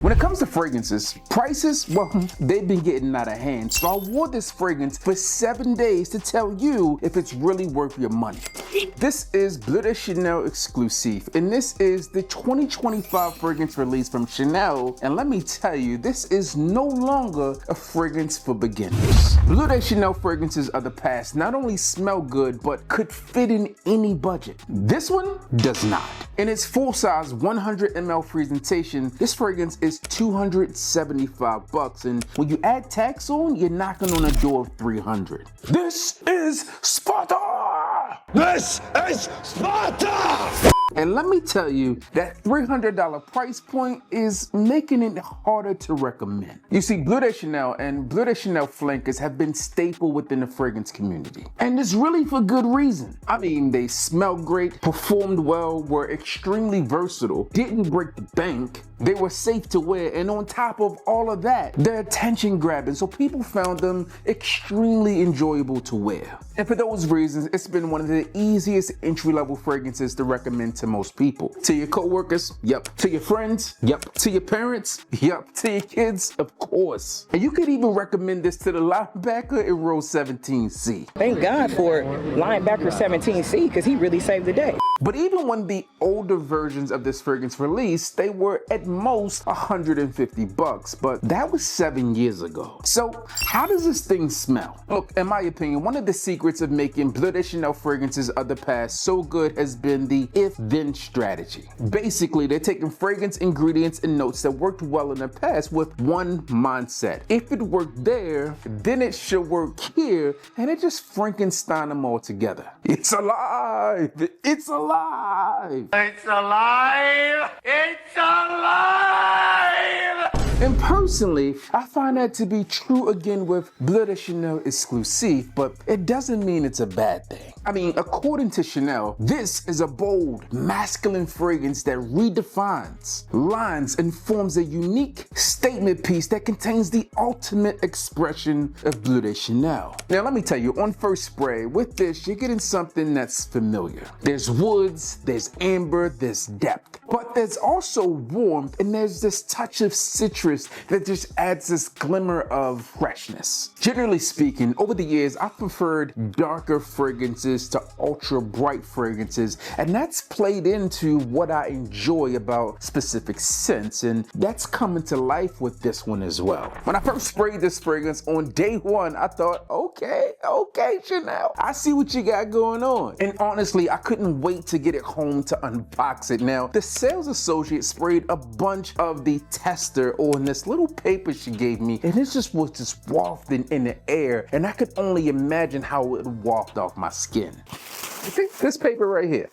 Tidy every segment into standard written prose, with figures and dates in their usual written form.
When it comes to fragrances, prices, well, they've been getting out of hand. So I wore this fragrance for 7 days to tell you if it's really worth your money. This is Bleu exclusif, and this is the 2025 fragrance release from Chanel. And let me tell you, this is no longer a fragrance for beginners. Bleu fragrances of the past not only smell good, but could fit in any budget. This one does not. In its full-size 100 ml presentation, this fragrance is $275, and when you add tax on, you're knocking on a door of $300. This is Sparta! This is Sparta! And let me tell you, that $300 price point is making it harder to recommend. You see, Bleu and Bleu flankers have been staple within the fragrance community. And it's really for good reason. I mean, they smell great, performed well, were extremely versatile, didn't break the bank, they were safe to wear, and on top of all of that, they're attention grabbing, so people found them extremely enjoyable to wear. And for those reasons, it's been one of the easiest entry-level fragrances to recommend to most people. To your coworkers, yep. To your friends, yep. To your parents, yep. To your kids, of course. And you could even recommend this to the linebacker in row 17C. Thank God for linebacker 17C, because he really saved the day. But even when the older versions of this fragrance released, they were at most $150, but that was 7 years ago. So how does this thing smell? Look, in my opinion, one of the secrets of making Bleu fragrances of the past so good has been the if-then strategy. Basically, they're taking fragrance ingredients and notes that worked well in the past with one mindset. If it worked there, then it should work here, and it just Frankenstein them all together. It's alive! It's alive! It's alive! It's alive! And personally, I find that to be true again with Bleu exclusif, but it doesn't mean it's a bad thing. I mean, according to Chanel, this is a bold, masculine fragrance that redefines lines and forms a unique statement piece that contains the ultimate expression of Bleu de Chanel. Now, let me tell you, on first spray, with this, you're getting something that's familiar. There's woods, there's amber, there's depth, but there's also warmth, and there's this touch of citrus that just adds this glimmer of freshness. Generally speaking, over the years, I've preferred darker fragrances to ultra bright fragrances, and that's played into what I enjoy about specific scents, and that's coming to life with this one as well. When I first sprayed this fragrance on day one, I thought, okay, Chanel, I see what you got going on. And honestly, I couldn't wait to get it home to unbox it. Now, the sales associate sprayed a bunch of the tester on this little paper she gave me, and it just was just wafting in the air, and I could only imagine how it would waft off my skin. See, this paper right here.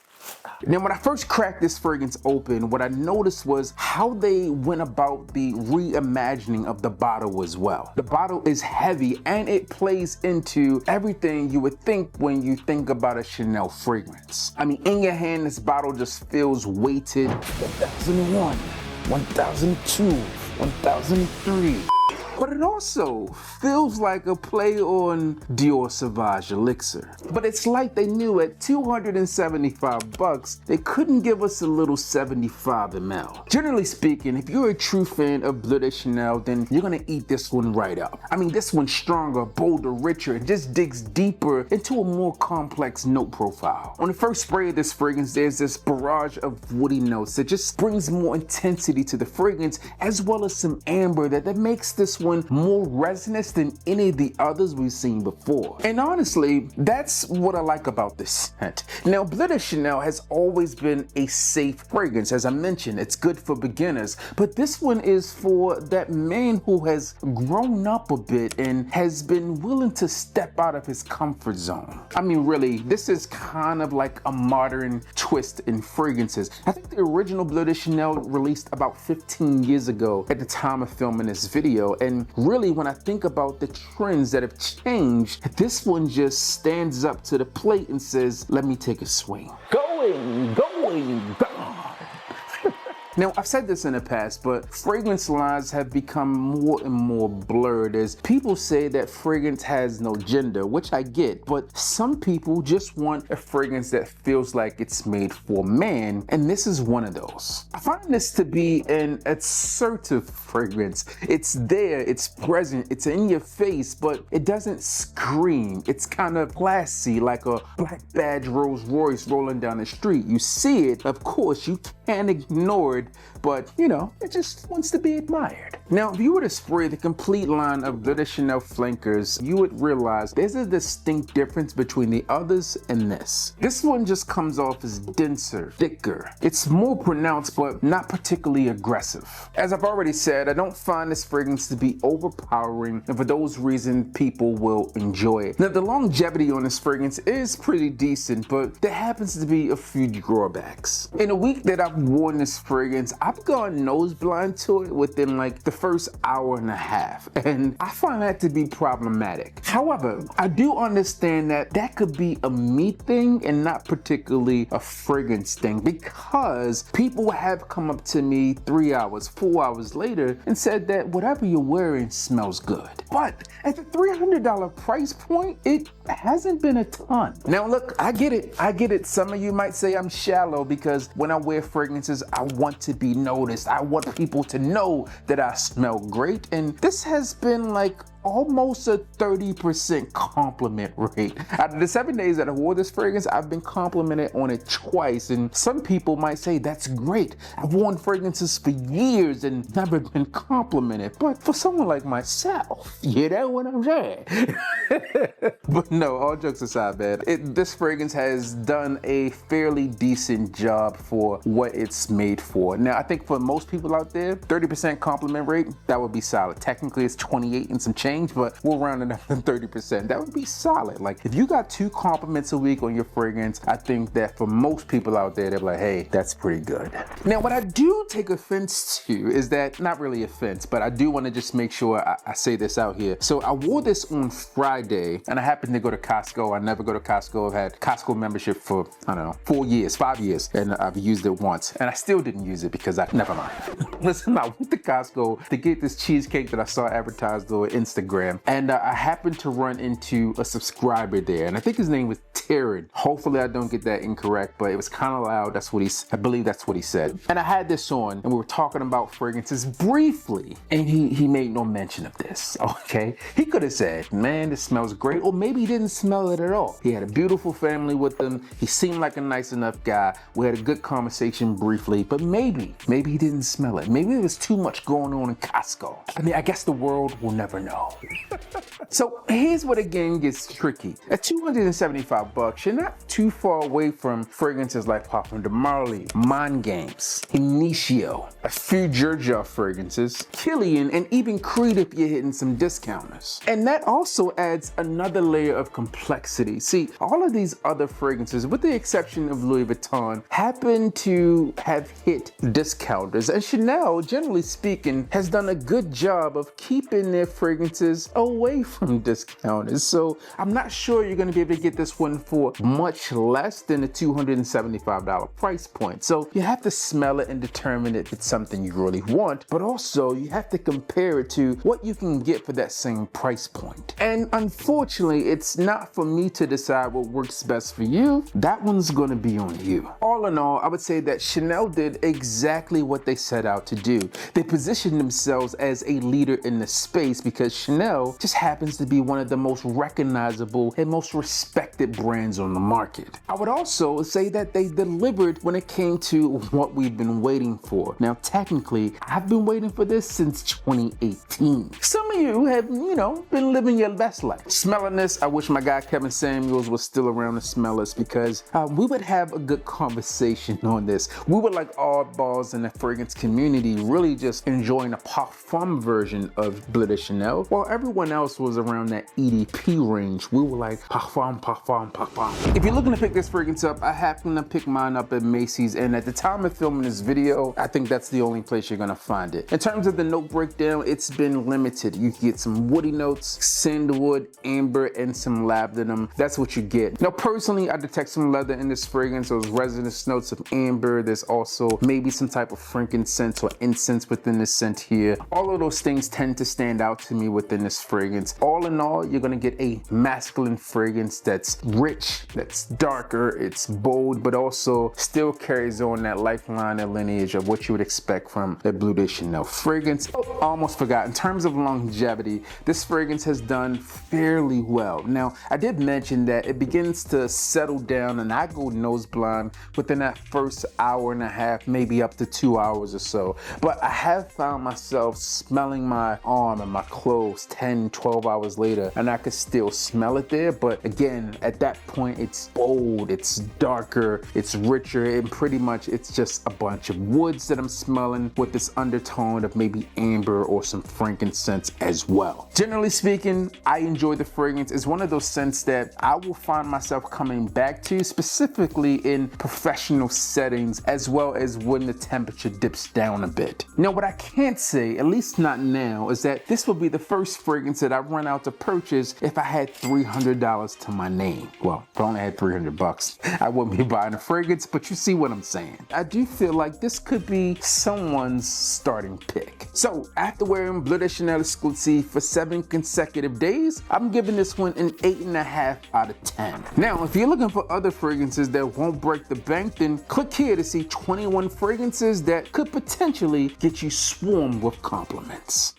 Now, when I first cracked this fragrance open, what I noticed was how they went about the reimagining of the bottle as well. The bottle is heavy, and it plays into everything you would think when you think about a Chanel fragrance. I mean, in your hand, this bottle just feels weighted. 1001, 1002, 1003. But it also feels like a play on Dior Sauvage Elixir. But it's like they knew at $275, they couldn't give us a little 75 ml. Generally speaking, if you're a true fan of Bleu de Chanel, then you're gonna eat this one right up. I mean, this one's stronger, bolder, richer, and just digs deeper into a more complex note profile. On the first spray of this fragrance, there's this barrage of woody notes that just brings more intensity to the fragrance, as well as some amber that makes this one more resinous than any of the others we've seen before. And honestly, that's what I like about this scent. Now, Bleu de Chanel has always been a safe fragrance. As I mentioned, it's good for beginners, but this one is for that man who has grown up a bit and has been willing to step out of his comfort zone. I mean, really, this is kind of like a modern twist in fragrances. I think the original Bleu de Chanel released about 15 years ago at the time of filming this video, and really, when I think about the trends that have changed, this one just stands up to the plate and says, let me take a swing. Going, gone. Now, I've said this in the past, but fragrance lines have become more and more blurred as people say that fragrance has no gender, which I get, but some people just want a fragrance that feels like it's made for man, and this is one of those. I find this to be an assertive fragrance. It's there, it's present, it's in your face, but it doesn't scream. It's kind of classy, like a black badge Rolls Royce rolling down the street. You see it, of course, you can't ignore it, but you know, it just wants to be admired. Now, if you were to spray the complete line of Bleu de Chanel flankers, you would realize there's a distinct difference between the others and this. This one just comes off as denser, thicker. It's more pronounced, but not particularly aggressive. As I've already said, I don't find this fragrance to be overpowering, and for those reasons, people will enjoy it. Now, the longevity on this fragrance is pretty decent, but there happens to be a few drawbacks. In a week that I've worn this fragrance, I've gone nose blind to it within like the first hour and a half, and I find that to be problematic. However, I do understand that that could be a me thing and not particularly a fragrance thing, because people have come up to me 3 hours, 4 hours later and said that whatever you're wearing smells good. But at the $300 price point, it hasn't been a ton. Now look, I get it. Some of you might say I'm shallow because when I wear fragrances, I want to be noticed. I want people to know that I smell great, and this has been like almost a 30% compliment rate. Out of the 7 days that I wore this fragrance, I've been complimented on it twice, and some people might say that's great. I've worn fragrances for years and never been complimented, but for someone like myself, you know what I'm saying? But no, all jokes aside, man, this fragrance has done a fairly decent job for what it's made for. Now, I think for most people out there, 30% compliment rate, that would be solid. Technically, it's 28 and some change, but we'll round it up to 30%. That would be solid. Like, if you got 2 compliments a week on your fragrance, I think that for most people out there, they're like, hey, that's pretty good. Now, what I do take offense to is that, not really offense, but I do want to just make sure I say this out here. So I wore this on Friday, and I happened to go to Costco. I never go to Costco. I've had Costco membership for, I don't know, 5 years, and I've used it once, and I still didn't use it because never mind. Listen, I went to Costco to get this cheesecake that I saw advertised on Instagram, and I happened to run into a subscriber there, and I think his name was Taryn. Hopefully I don't get that incorrect, but it was kind of loud. I believe that's what he said. And I had this on, and we were talking about fragrances briefly, and he made no mention of this, okay? He could have said, man, this smells great, or maybe he didn't smell it at all. He had a beautiful family with him. He seemed like a nice enough guy. We had a good conversation briefly, but maybe he didn't smell it. Maybe there was too much going on in Costco. I mean, I guess the world will never know. So here's where the game gets tricky. At $275, you're not too far away from fragrances like Parfum de Marly, Mind Games, Initio, a few Georgia fragrances, Killian, and even Creed if you're hitting some discounters. And that also adds another layer of complexity. See, all of these other fragrances, with the exception of Louis Vuitton, happen to have hit discounters. And Chanel, generally speaking, has done a good job of keeping their fragrances away from discounters. So I'm not sure you're going to be able to get this one for much less than a $275 price point. So you have to smell it and determine if it's something you really want, but also you have to compare it to what you can get for that same price point. And unfortunately, it's not for me to decide what works best for you. That one's going to be on you. All in all, I would say that Chanel did exactly what they set out to do. They positioned themselves as a leader in the space because Chanel just happens to be one of the most recognizable and most respected brands on the market. I would also say that they delivered when it came to what we've been waiting for. Now, technically, I've been waiting for this since 2018. Some of you have, been living your best life. Smelling this, I wish my guy Kevin Samuels was still around to smell us because we would have a good conversation on this. We were like oddballs in the fragrance community, really just enjoying a parfum version of Bleu de Chanel, While everyone else was around that EDP range, we were like, parfum, parfum, parfum. If you're looking to pick this fragrance up, I happen to pick mine up at Macy's, and at the time of filming this video, I think that's the only place you're gonna find it. In terms of the note breakdown, it's been limited. You can get some woody notes, sandalwood, amber, and some labdanum. That's what you get. Now, personally, I detect some leather in this fragrance, those resinous notes of amber. There's also maybe some type of frankincense or incense within this scent here. All of those things tend to stand out to me within this fragrance. All in all, you're gonna get a masculine fragrance that's rich, that's darker, it's bold, but also still carries on that lifeline and lineage of what you would expect from a Bleu de Chanel fragrance. Oh, I almost forgot, in terms of longevity, this fragrance has done fairly well. Now, I did mention that it begins to settle down and I go nose blind within that first hour and a half, maybe up to 2 hours or so. But I have found myself smelling my arm and my clothes 10, 12 hours later, and I could still smell it there. But again, at that point, it's bold, it's darker, it's richer, and pretty much it's just a bunch of woods that I'm smelling with this undertone of maybe amber or some frankincense as well. Generally speaking, I enjoy the fragrance. It's one of those scents that I will find myself coming back to, specifically in professional settings, as well as when the temperature dips down a bit. Now, what I can't say, at least not now, is that this will be the first fragrance that I run out to purchase if I had $300 to my name. Well, if I only had 300 bucks, I wouldn't be buying a fragrance, but you see what I'm saying. I do feel like this could be someone's starting pick. So after wearing Bleu de Chanel Exclusif for 7 consecutive days, I'm giving this one an 8.5 out of 10. Now, if you're looking for other fragrances that won't break the bank, then click here to see 21 fragrances that could potentially get you swarmed with compliments.